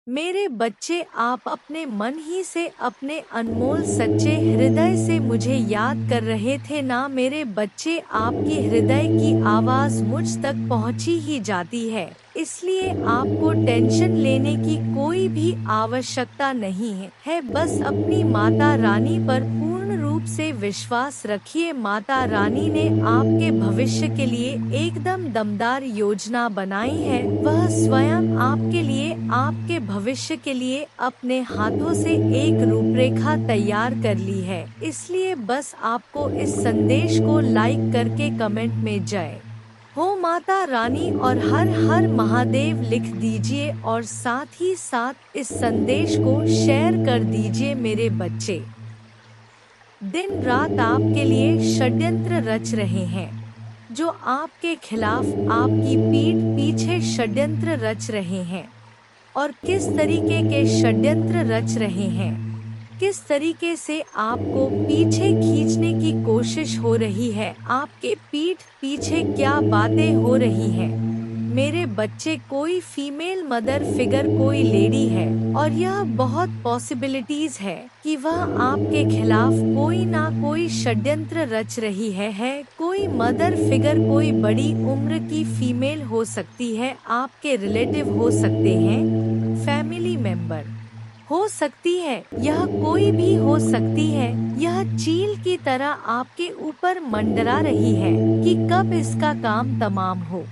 मेरे बच्चे, आप अपने मन ही से, अपने अनमोल सच्चे हृदय से मुझे याद कर रहे थे ना मेरे बच्चे। आपकी हृदय की आवाज़ मुझ तक पहुंची ही जाती है, इसलिए आपको टेंशन लेने की कोई भी आवश्यकता नहीं है। बस अपनी माता रानी पर पूर्ण रूप से विश्वास रखिए। माता रानी ने आपके भविष्य के लिए एकदम दमदार योजना बनाई है। वह स्वयं आपके लिए, आपके भविष्य के लिए अपने हाथों से एक रूपरेखा तैयार कर ली है। इसलिए बस आपको इस संदेश को लाइक करके कमेंट में जय हो माता रानी और हर हर महादेव लिख दीजिए और साथ ही साथ इस संदेश को शेयर कर दीजिए। मेरे बच्चे, दिन रात आपके लिए षड्यंत्र रच रहे हैं, जो आपके खिलाफ आपकी पीठ पीछे षड्यंत्र रच रहे हैं। और किस तरीके के षड्यंत्र रच रहे हैं, किस तरीके से आपको पीछे खींचने की कोशिश हो रही है, आपके पीठ पीछे क्या बातें हो रही हैं। मेरे बच्चे, कोई फीमेल मदर फिगर, कोई लेडी है और यह बहुत पॉसिबिलिटीज है कि वह आपके खिलाफ कोई ना कोई षड्यंत्र रच रही है। कोई मदर फिगर, कोई बड़ी उम्र की फीमेल हो सकती है, आपके रिलेटिव हो सकते हैं, फैमिली मेंबर हो सकती है, यह कोई भी हो सकती है। यह चील की तरह आपके ऊपर मंडरा रही है कि कब इसका काम तमाम हो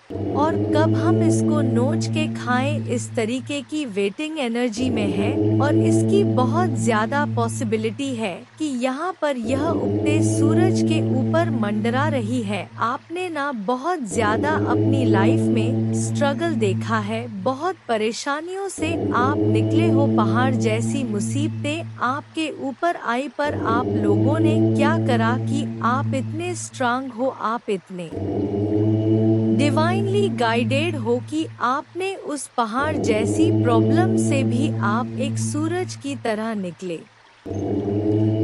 और कब हम इसको नोच के खाएं। इस तरीके की वेटिंग एनर्जी में है और इसकी बहुत ज्यादा पॉसिबिलिटी है कि यहाँ पर यह उगते सूरज के ऊपर मंडरा रही है। आपने ना बहुत ज्यादा अपनी लाइफ में स्ट्रगल देखा है, बहुत परेशानियों से आप निकले हो, पहाड़ जैसी मुसीबतें आपके ऊपर आई, पर आप लोगों ने क्या करा कि आप इतने स्ट्रांग हो, आप इतने डिवाइनली गाइडेड हो कि आपने उस पहाड़ जैसी प्रॉब्लम से भी आप एक सूरज की तरह निकले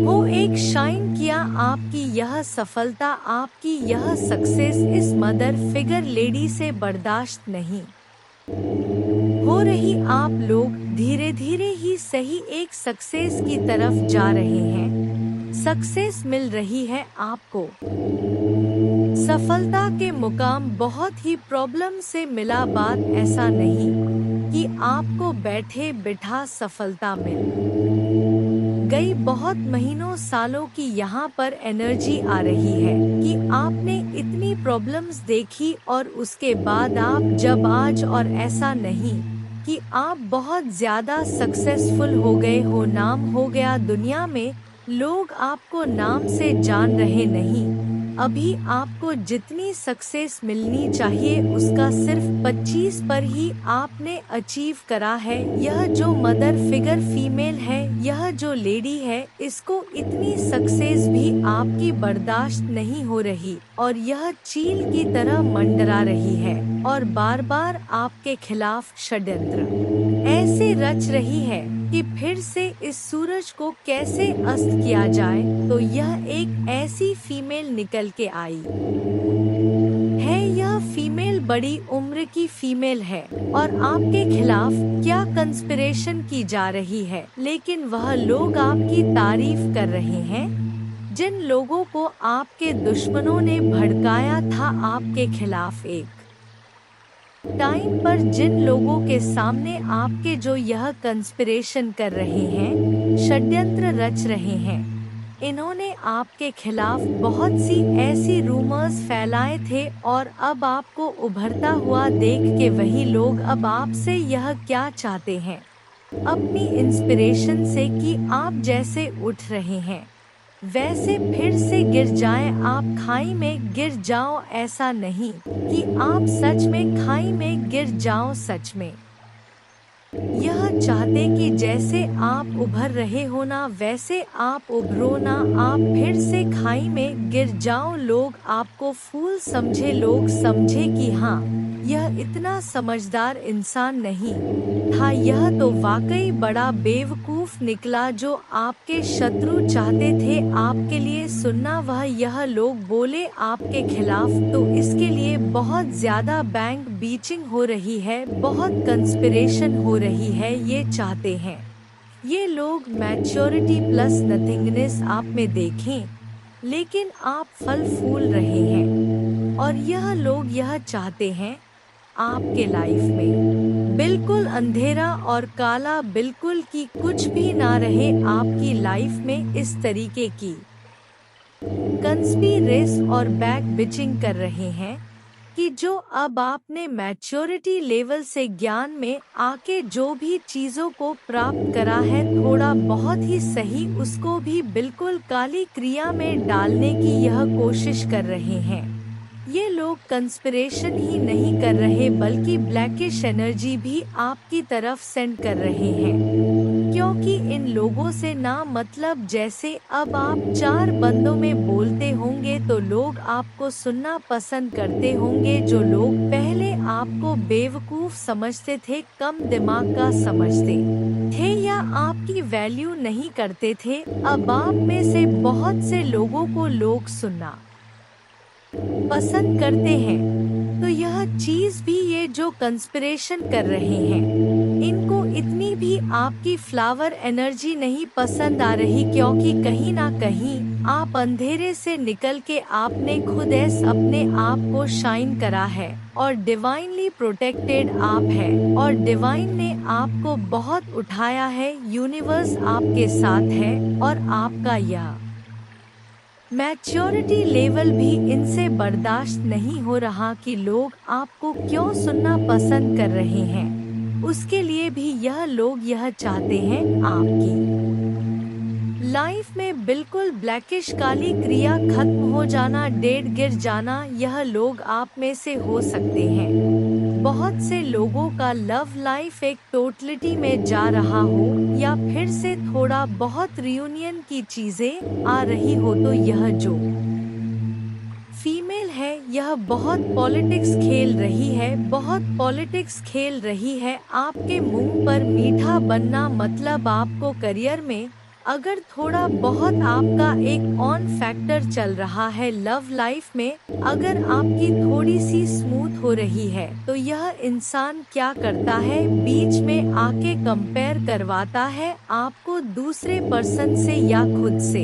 हो, एक शाइन किया। आपकी यह सफलता, आपकी यह सक्सेस इस मदर फिगर लेडी से बर्दाश्त नहीं हो रही। आप लोग धीरे धीरे ही सही एक सक्सेस की तरफ जा रहे हैं, सक्सेस मिल रही है आपको। सफलता के मुकाम बहुत ही प्रॉब्लम से मिला। बात ऐसा नहीं कि आपको बैठे बिठा सफलता मिल गई, बहुत महीनों सालों की यहाँ पर एनर्जी आ रही है कि आपने इतनी प्रॉब्लम्स देखी और उसके बाद आप जब आज, और ऐसा नहीं कि आप बहुत ज्यादा सक्सेसफुल हो गए हो, नाम हो गया दुनिया में, लोग आपको नाम से जान रहे नहीं। अभी आपको जितनी सक्सेस मिलनी चाहिए उसका सिर्फ 25 पर ही आपने अचीव करा है। यह जो मदर फिगर फीमेल है, यह जो लेडी है, इसको इतनी सक्सेस भी आपकी बर्दाश्त नहीं हो रही और यह चील की तरह मंडरा रही है और बार बार आपके खिलाफ षड्यंत्र ऐसे रच रही है कि फिर से इस सूरज को कैसे अस्त किया जाए। तो यह एक ऐसी फीमेल निकल के आई है, यह फीमेल बड़ी उम्र की फीमेल है और आपके खिलाफ क्या कंस्पिरेशन की जा रही है, लेकिन वह लोग आपकी तारीफ कर रहे हैं। जिन लोगों को आपके दुश्मनों ने भड़काया था आपके खिलाफ, एक टाइम पर जिन लोगों के सामने आपके जो यह कंस्पिरेशन कर रहे हैं, षड्यंत्र रच रहे हैं, इन्होंने आपके खिलाफ बहुत सी ऐसी रूमर्स फैलाए थे और अब आपको उभरता हुआ देख के वही लोग अब आपसे यह क्या चाहते हैं, अपनी इंस्पिरेशन से कि आप जैसे उठ रहे हैं वैसे फिर से गिर जाएं, आप खाई में गिर जाओ। ऐसा नहीं कि आप सच में खाई में गिर जाओ, सच में यह चाहते कि जैसे आप उभर रहे हो ना वैसे आप उभरो ना, आप फिर से खाई में गिर जाओ। लोग आपको फूल समझे, लोग समझे कि हाँ यह इतना समझदार इंसान नहीं था, यह तो वाकई बड़ा बेवकूफ निकला। जो आपके शत्रु चाहते थे आपके लिए सुनना वह यह लोग बोले आपके खिलाफ, तो इसके लिए बहुत ज्यादा बैंक बीचिंग हो रही है, बहुत कंस्पिरेशन हो रही है। ये चाहते हैं ये लोग मैच्योरिटी प्लस नथिंगनेस आप में देखें, लेकिन आप फल फूल रहे हैं। और यह लोग यह चाहते हैं आपके लाइफ में बिल्कुल अंधेरा और काला, बिल्कुल कि कुछ भी ना रहे आपकी लाइफ में। इस तरीके की कंस्पिरेस और बैक बिचिंग कर रहे हैं कि जो अब आपने मैच्योरिटी लेवल से ज्ञान में आके जो भी चीजों को प्राप्त करा है थोड़ा बहुत ही सही, उसको भी बिल्कुल काली क्रिया में डालने की यह कोशिश कर रहे हैं। ये लोग कंस्पिरेशन ही नहीं कर रहे बल्कि ब्लैकिश एनर्जी भी आपकी तरफ सेंड कर रहे हैं, क्योंकि इन लोगों से ना मतलब जैसे अब आप चार बंदों में बोलते होंगे तो लोग आपको सुनना पसंद करते होंगे। जो लोग पहले आपको बेवकूफ समझते थे, कम दिमाग का समझते थे या आपकी वैल्यू नहीं करते थे, अब आप में से बहुत से लोगों को लोग सुनना पसंद करते हैं। तो यह चीज भी ये जो कंस्पिरेशन कर रहे हैं इनको इतनी भी आपकी फ्लावर एनर्जी नहीं पसंद आ रही, क्योंकि कहीं ना कहीं आप अंधेरे से निकल के आपने खुद अपने आप को शाइन करा है और डिवाइनली प्रोटेक्टेड आप है और डिवाइन ने आपको बहुत उठाया है। यूनिवर्स आपके साथ है और आपका यह मैच्योरिटी लेवल भी इनसे बर्दाश्त नहीं हो रहा कि लोग आपको क्यों सुनना पसंद कर रहे हैं। उसके लिए भी यह लोग यह चाहते हैं आपकी लाइफ में बिल्कुल ब्लैकिश काली क्रिया खत्म हो जाना, डेड गिर जाना। यह लोग आप में से हो सकते हैं बहुत से लोगों का लव लाइफ एक टोटलिटी में जा रहा हो या फिर से थोड़ा बहुत रियूनियन की चीजें आ रही हो, तो यह जो फीमेल है यह बहुत पॉलिटिक्स खेल रही है, बहुत पॉलिटिक्स खेल रही है। आपके मुंह पर मीठा बनना मतलब आपको करियर में अगर थोड़ा बहुत आपका एक ऑन फैक्टर चल रहा है लव लाइफ में, अगर आपकी थोड़ी सी स्मूथ हो रही है, तो यह इंसान क्या करता है बीच में आके कंपेयर करवाता है आपको दूसरे पर्सन से या खुद से।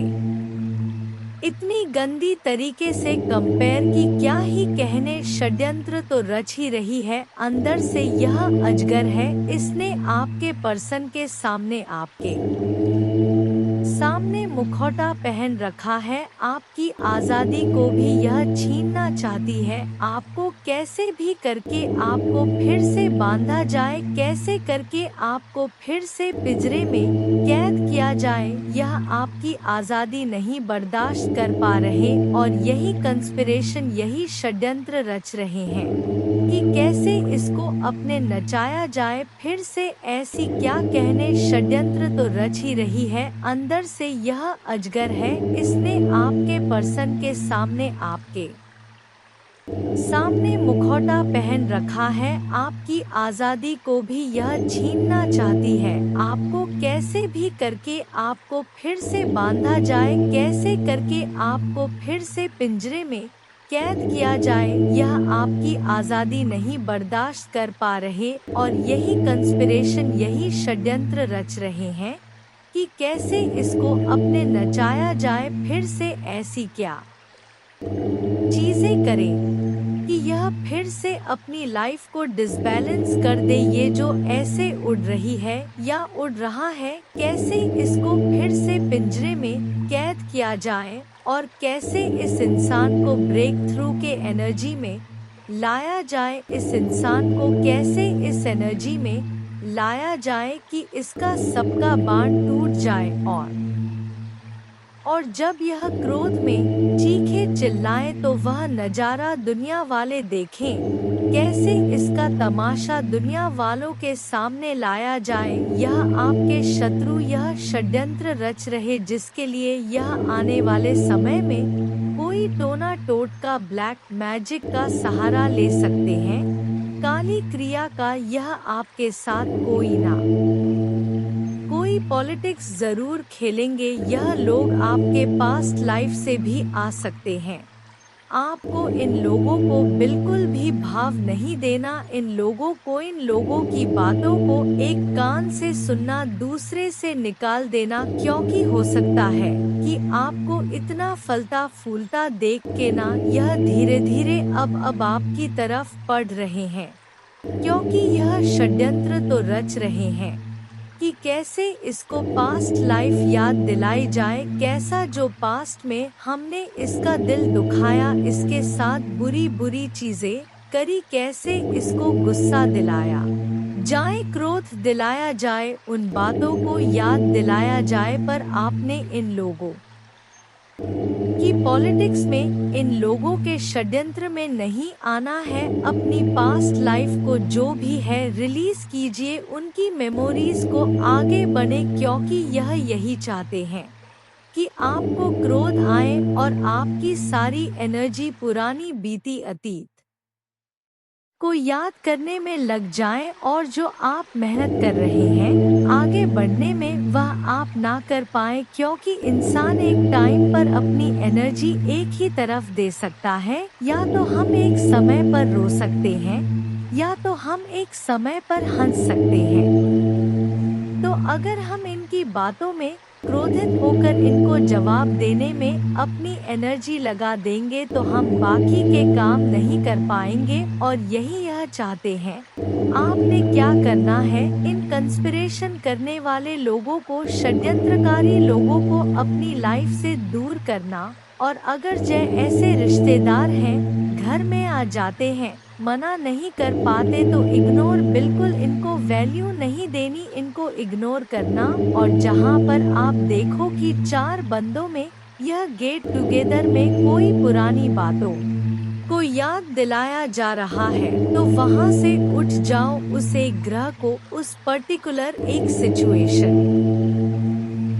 इतनी गंदी तरीके से कंपेयर की क्या ही कहने, षड्यंत्र तो रच ही रही है। अंदर से यह अजगर है, इसने आपके पर्सन के सामने आपके सामने मुखौटा पहन रखा है। आपकी आजादी को भी यह छीनना चाहती है। आपको कैसे भी करके आपको फिर से बांधा जाए, कैसे करके आपको फिर से पिंजरे में कैद किया जाए, यह आपकी आजादी नहीं बर्दाश्त कर पा रहे और यही कंस्पिरेशन, यही षड्यंत्र रच रहे हैं कि कैसे इसको अपने नचाया जाए फिर से। ऐसी क्या कहने, षड्यंत्र तो रच ही रही है। अंदर से यह अजगर है, इसने आपके पर्सन के सामने आपके सामने मुखौटा पहन रखा है। आपकी आजादी को भी यह छीनना चाहती है। आपको कैसे भी करके आपको फिर से बांधा जाए, कैसे करके आपको फिर से पिंजरे में कैद किया जाए, यह आपकी आजादी नहीं बर्दाश्त कर पा रहे और यही कंस्पिरेशन, यही षड्यंत्र रच रहे हैं कि कैसे इसको अपने नचाया जाए फिर से। ऐसी क्या चीजें करें कि यह फिर से अपनी लाइफ को डिसबैलेंस कर दे। ये जो ऐसे उड़ रही है या उड़ रहा है, कैसे इसको फिर से पिंजरे में कैद किया जाए और कैसे इस इंसान को ब्रेक थ्रू के एनर्जी में लाया जाए, इस इंसान को कैसे इस एनर्जी में लाया जाए कि इसका सबका बांध टूट जाए और जब यह क्रोध में चीखे चिल्लाए तो वह नजारा दुनिया वाले देखें, कैसे इसका तमाशा दुनिया वालों के सामने लाया जाए। यह आपके शत्रु यह षड्यंत्र रच रहे जिसके लिए यह आने वाले समय में कोई टोना टोटका ब्लैक मैजिक का सहारा ले सकते हैं। काली क्रिया का यह आपके साथ कोई ना कोई पॉलिटिक्स जरूर खेलेंगे। यह लोग आपके पास्ट लाइफ से भी आ सकते हैं। आपको इन लोगों को बिल्कुल भी भाव नहीं देना। इन लोगों की बातों को एक कान से सुनना, दूसरे से निकाल देना, क्योंकि हो सकता है कि आपको इतना फलता फूलता देख के ना यह धीरे धीरे अब आपकी तरफ पड़ रहे हैं, क्योंकि यह षड्यंत्र तो रच रहे हैं कि कैसे इसको पास्ट लाइफ याद दिलाई जाए, कैसा जो पास्ट में हमने इसका दिल दुखाया, इसके साथ बुरी बुरी चीजें करी, कैसे इसको गुस्सा दिलाया जाए, क्रोध दिलाया जाए, उन बातों को याद दिलाया जाए। पर आपने इन लोगों कि पॉलिटिक्स में, इन लोगों के षड्यंत्र में नहीं आना है। अपनी पास्ट लाइफ को जो भी है रिलीज कीजिए, उनकी मेमोरीज को आगे बढ़े, क्योंकि यह यही चाहते हैं कि आपको क्रोध आए और आपकी सारी एनर्जी पुरानी बीती अतीत को याद करने में लग जाए, और जो आप मेहनत कर रहे हैं आगे बढ़ने में वह आप ना कर पाए, क्योंकि इंसान एक टाइम पर अपनी एनर्जी एक ही तरफ दे सकता है। या तो हम एक समय पर रो सकते हैं, या तो हम एक समय पर हंस सकते हैं। तो अगर हम इनकी बातों में क्रोधित होकर इनको जवाब देने में अपनी एनर्जी लगा देंगे तो हम बाकी के काम नहीं कर पाएंगे, और यही यह चाहते हैं। आपने क्या करना है, इन कंस्पिरेशन करने वाले लोगों को, षड्यंत्रकारी लोगों को अपनी लाइफ से दूर करना, और अगर ऐसे रिश्तेदार हैं घर में आ जाते हैं, मना नहीं कर पाते तो इग्नोर, बिल्कुल इनको वैल्यू नहीं देनी, इनको इग्नोर करना। और जहां पर आप देखो कि 4 बंदों में यह गेट टुगेदर में कोई पुरानी बातों को याद दिलाया जा रहा है, तो वहां से उठ जाओ, उस एक ग्रह को, उस पर्टिकुलर एक सिचुएशन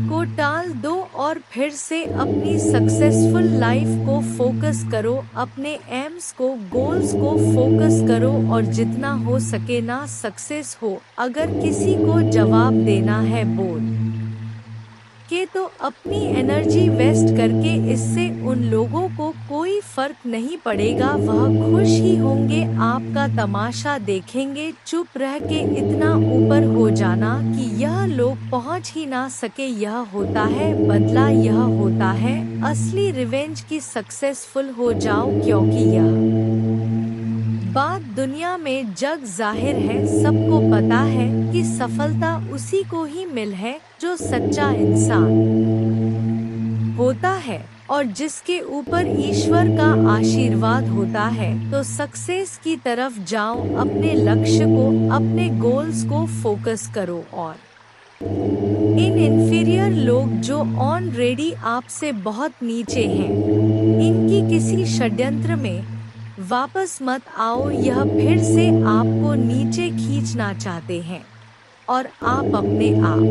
को टाल दो और फिर से अपनी सक्सेसफुल लाइफ को फोकस करो, अपने एम्स को, गोल्स को फोकस करो, और जितना हो सके ना सक्सेस हो। अगर किसी को जवाब देना है बोल के तो अपनी एनर्जी वेस्ट करके, इससे उन लोगों को कोई फर्क नहीं पड़ेगा, वह खुश ही होंगे, आपका तमाशा देखेंगे। चुप रह के इतना ऊपर हो जाना कि यह लोग पहुंच ही ना सके, यह होता है बदला, यह होता है असली रिवेंज की सक्सेसफुल हो जाओ, क्योंकि यह बात दुनिया में जग जाहिर है, सबको पता है कि सफलता उसी को ही मिल है जो सच्चा इंसान होता है और जिसके ऊपर ईश्वर का आशीर्वाद होता है। तो सक्सेस की तरफ जाओ, अपने लक्ष्य को, अपने गोल्स को फोकस करो। और इन इन्फीरियर लोग जो ऑलरेडी आपसे बहुत नीचे हैं, इनकी किसी षड्यंत्र में वापस मत आओ, यह फिर से आपको नीचे खींचना चाहते हैं, और आप अपने आप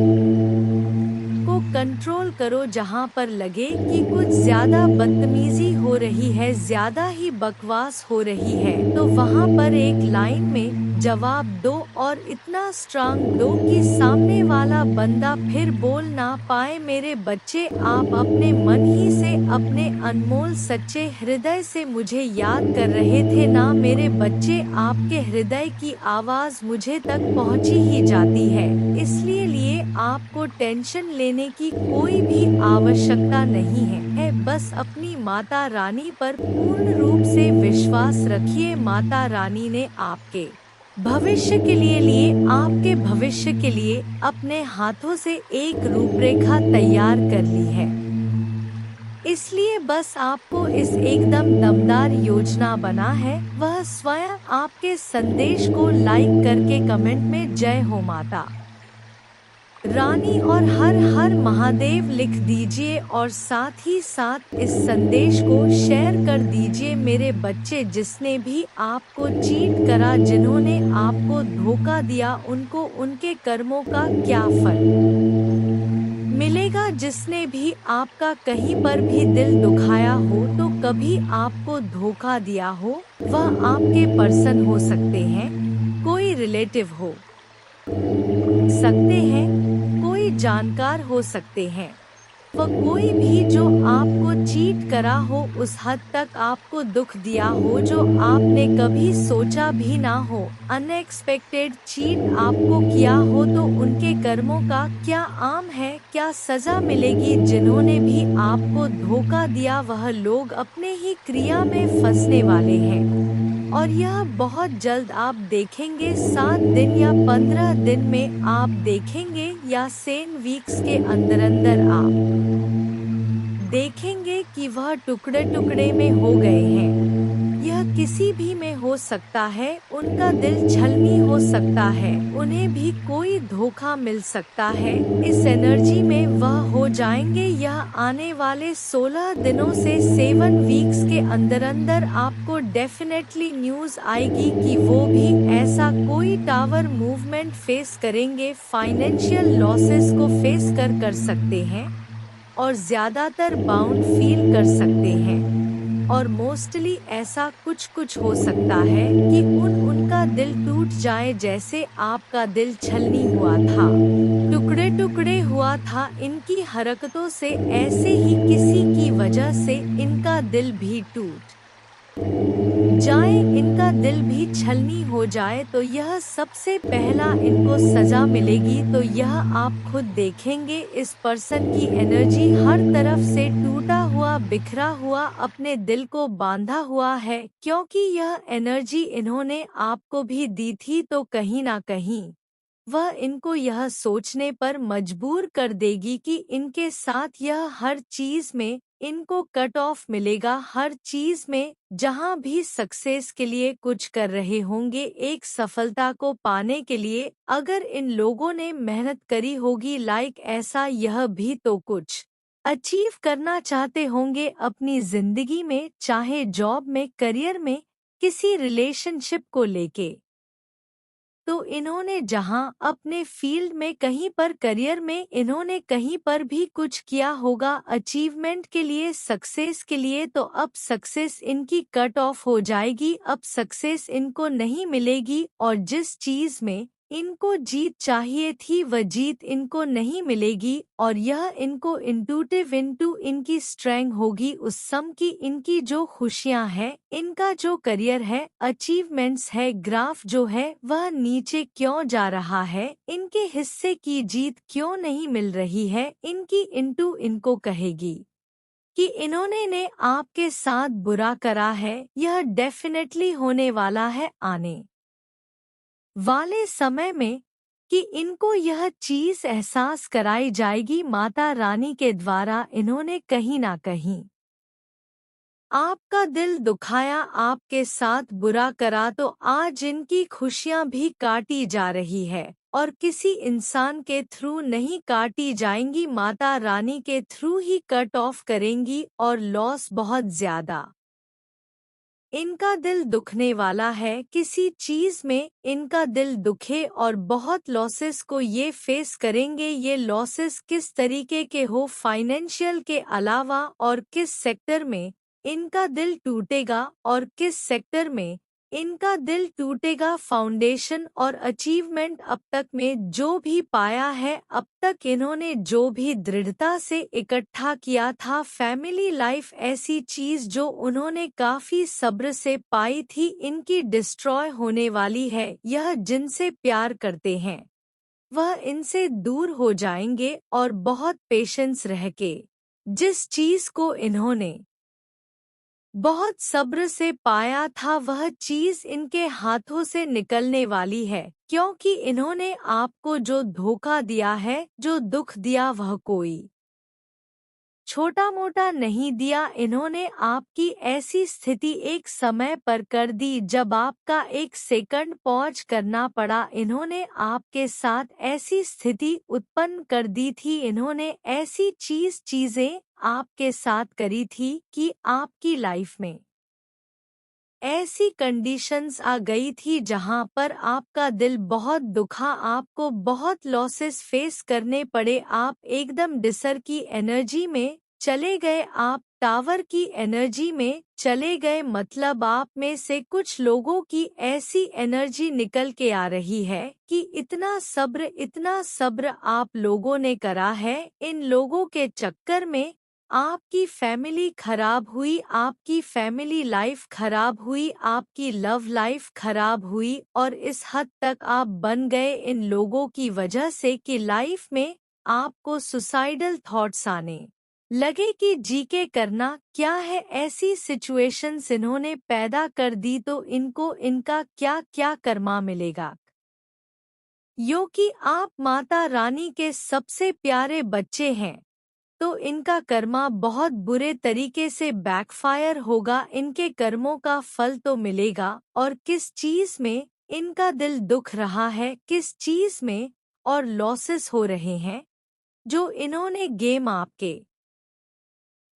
को कंट्रोल करो। जहां पर लगे कि कुछ ज्यादा बदतमीजी हो रही है, ज्यादा ही बकवास हो रही है, तो वहां पर एक लाइन में जवाब दो, और इतना स्ट्रांग दो कि सामने वाला बंदा फिर बोल ना पाए। मेरे बच्चे, आप अपने मन ही से, अपने अनमोल सच्चे हृदय से मुझे याद कर रहे थे ना मेरे बच्चे। आपके हृदय की आवाज मुझे तक पहुंची ही जाती है, इसलिए आपको टेंशन लेने की कोई भी आवश्यकता नहीं है। बस अपनी माता रानी पर पूर्ण रूप से विश्वास रखिए। माता रानी ने आपके भविष्य के लिए आपके भविष्य के लिए अपने हाथों से एक रूपरेखा तैयार कर ली है, इसलिए बस आपको इस एकदम दमदार योजना बना है। वह स्वयं आपके संदेश को लाइक करके कमेंट में जय हो माता रानी और हर हर महादेव लिख दीजिए, और साथ ही साथ इस संदेश को शेयर कर दीजिए। मेरे बच्चे, जिसने भी आपको चीट करा, जिन्होंने आपको धोखा दिया, उनको उनके कर्मों का क्या फल मिलेगा। जिसने भी आपका कहीं पर भी दिल दुखाया हो तो कभी आपको धोखा दिया हो, वह आपके पर्सन हो सकते हैं, कोई रिलेटिव हो सकते हैं, कोई जानकार हो सकते हैं, वह कोई भी जो आपको चीट करा हो, उस हद तक आपको दुख दिया हो जो आपने कभी सोचा भी ना हो, अनएक्सपेक्टेड चीट आपको किया हो, तो उनके कर्मों का क्या आम है, क्या सजा मिलेगी। जिन्होंने भी आपको धोखा दिया वह लोग अपने ही क्रिया में फंसने वाले हैं, और यह बहुत जल्द आप देखेंगे। 7 दिन या 15 दिन में आप देखेंगे, या 10 वीक्स के अंदर अंदर आप देखेंगे कि वह टुकड़े टुकड़े में हो गए हैं। यह किसी भी में हो सकता है, उनका दिल छलनी हो सकता है, उन्हें भी कोई धोखा मिल सकता है। इस एनर्जी में वह हो जाएंगे। यह आने वाले 16 दिनों से 7 वीक्स के अंदर अंदर आपको डेफिनेटली न्यूज़ आएगी कि वो भी ऐसा कोई टावर मूवमेंट फेस करेंगे, फाइनेंशियल लॉसेस को फेस कर सकते हैं, और ज़्यादातर बाउंड फील कर सकते हैं। और मोस्टली ऐसा कुछ कुछ हो सकता है कि उनका दिल टूट जाए, जैसे आपका दिल छलनी हुआ था, टुकड़े टुकड़े हुआ था। इनकी हरकतों से ऐसे ही किसी की वजह से इनका दिल भी टूट जाए, इनका दिल भी छलनी हो जाए, तो यह सबसे पहला इनको सजा मिलेगी। तो यह आप खुद देखेंगे, इस पर्सन की एनर्जी हर तरफ से टूटा हुआ, बिखरा हुआ, अपने दिल को बांधा हुआ है, क्योंकि यह एनर्जी इन्होंने आपको भी दी थी, तो कहीं ना कहीं वह इनको यह सोचने पर मजबूर कर देगी कि इनके साथ यह हर चीज में इनको कट ऑफ मिलेगा। हर चीज में जहां भी सक्सेस के लिए कुछ कर रहे होंगे, एक सफलता को पाने के लिए अगर इन लोगों ने मेहनत करी होगी, लाइक ऐसा यह भी तो कुछ अचीव करना चाहते होंगे अपनी जिंदगी में, चाहे जॉब में, करियर में, किसी रिलेशनशिप को लेके। तो इन्होंने जहां अपने फील्ड में, कहीं पर करियर में इन्होंने कहीं पर भी कुछ किया होगा अचीवमेंट के लिए, सक्सेस के लिए, तो अब सक्सेस इनकी कट ऑफ हो जाएगी। अब सक्सेस इनको नहीं मिलेगी, और जिस चीज में इनको जीत चाहिए थी वह जीत इनको नहीं मिलेगी। और यह इनको इंटूटिव इनटू इनकी स्ट्रेंथ होगी उस सम की। इनकी जो खुशियां हैं, इनका जो करियर है, अचीवमेंट्स है, ग्राफ जो है वह नीचे क्यों जा रहा है, इनके हिस्से की जीत क्यों नहीं मिल रही है, इनकी इंटू इनको कहेगी कि इन्होंने ने आपके साथ बुरा करा है। यह डेफिनेटली होने वाला है आने वाले समय में, कि इनको यह चीज एहसास कराई जाएगी माता रानी के द्वारा। इन्होंने कहीं ना कहीं आपका दिल दुखाया, आपके साथ बुरा करा, तो आज इनकी खुशियां भी काटी जा रही है, और किसी इंसान के थ्रू नहीं काटी जाएंगी, माता रानी के थ्रू ही कट ऑफ करेंगी। और लॉस बहुत ज्यादा इनका दिल दुखने वाला है, किसी चीज में इनका दिल दुखे, और बहुत लॉसेस को ये फेस करेंगे। ये लॉसेस किस तरीके के हो, फाइनेंशियल के अलावा, और किस सेक्टर में इनका दिल टूटेगा, और किस सेक्टर में इनका दिल टूटेगा। फाउंडेशन और अचीवमेंट अब तक में जो भी पाया है, अब तक इन्होंने जो भी दृढ़ता से इकट्ठा किया था, फैमिली लाइफ ऐसी चीज जो उन्होंने काफी सब्र से पाई थी, इनकी डिस्ट्रॉय होने वाली है। यह जिनसे प्यार करते हैं वह इनसे दूर हो जाएंगे, और बहुत पेशेंस रह के जिस चीज को इन्होंने बहुत सब्र से पाया था, वह चीज इनके हाथों से निकलने वाली है, क्योंकि इन्होंने आपको जो धोखा दिया है, जो दुख दिया, वह कोई छोटा मोटा नहीं दिया। इन्होंने आपकी ऐसी स्थिति एक समय पर कर दी जब आपका एक सेकंड पॉज करना पड़ा। इन्होंने आपके साथ ऐसी स्थिति उत्पन्न कर दी थी, इन्होंने ऐसी चीजें आपके साथ करी थी कि आपकी लाइफ में ऐसी कंडीशंस आ गई थी जहां पर आपका दिल बहुत दुखा, आपको बहुत लॉसेस फेस करने पड़े, आप एकदम डिसर की एनर्जी में चले गए, आप टावर की एनर्जी में चले गए। मतलब आप में से कुछ लोगों की ऐसी एनर्जी निकल के आ रही है कि इतना सब्र आप लोगों ने करा है। इन लोगों के चक्कर में आपकी फैमिली खराब हुई, आपकी फैमिली लाइफ खराब हुई, आपकी लव लाइफ खराब हुई, और इस हद तक आप बन गए इन लोगों की वजह से कि लाइफ में आपको सुसाइडल थॉट्स आने लगे कि जी के करना क्या है। ऐसी सिचुएशंस इन्होंने पैदा कर दी तो इनको इनका क्या क्या कर्मा मिलेगा। यो कि आप माता रानी के सबसे प्यारे बच्चे हैं तो इनका कर्मा बहुत बुरे तरीके से बैकफायर होगा, इनके कर्मों का फल तो मिलेगा। और किस चीज में इनका दिल दुख रहा है, किस चीज में और लॉसेस हो रहे हैं, जो इन्होंने गेम आपके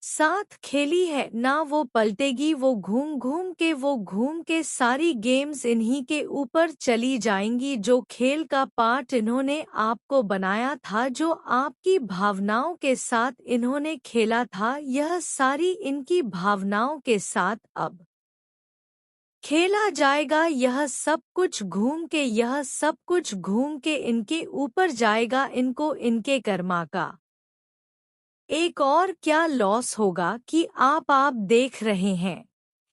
साथ खेली है ना वो पलटेगी, वो घूम के सारी गेम्स इन्हीं के ऊपर चली जाएंगी। जो खेल का पार्ट इन्होंने आपको बनाया था, जो आपकी भावनाओं के साथ इन्होंने खेला था, यह सारी इनकी भावनाओं के साथ अब खेला जाएगा। यह सब कुछ घूम के इनके ऊपर जाएगा, इनको इनके कर्मा का एक और क्या लॉस होगा कि आप देख रहे हैं,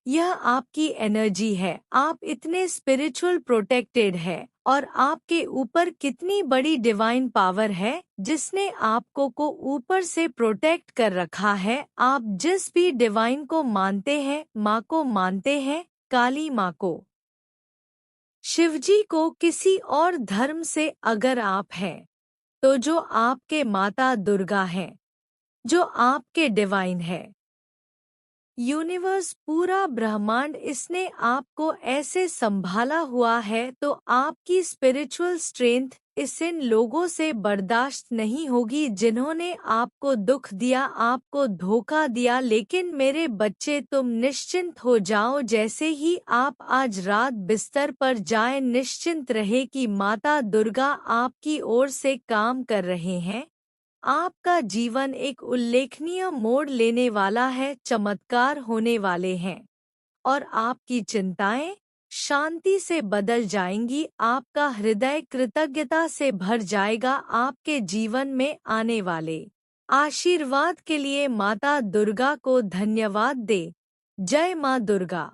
यह आपकी एनर्जी है, आप इतने स्पिरिचुअल प्रोटेक्टेड है और आपके ऊपर कितनी बड़ी डिवाइन पावर है जिसने आपको को ऊपर से प्रोटेक्ट कर रखा है। आप जिस भी डिवाइन को मानते हैं, माँ को मानते हैं, काली माँ को, शिवजी को, किसी और धर्म से अगर आप हैं तो जो आपके माता दुर्गा हैं, जो आपके डिवाइन है, यूनिवर्स, पूरा ब्रह्मांड, इसने आपको ऐसे संभाला हुआ है तो आपकी स्पिरिचुअल स्ट्रेंथ इस इन लोगों से बर्दाश्त नहीं होगी जिन्होंने आपको दुख दिया, आपको धोखा दिया। लेकिन मेरे बच्चे, तुम निश्चिंत हो जाओ, जैसे ही आप आज रात बिस्तर पर जाएं, निश्चिंत रहे कि माता दुर्गा आपकी ओर से काम कर रहे हैं। आपका जीवन एक उल्लेखनीय मोड़ लेने वाला है, चमत्कार होने वाले हैं और आपकी चिंताएं शांति से बदल जाएंगी, आपका हृदय कृतज्ञता से भर जाएगा। आपके जीवन में आने वाले आशीर्वाद के लिए माता दुर्गा को धन्यवाद दे। जय मां दुर्गा।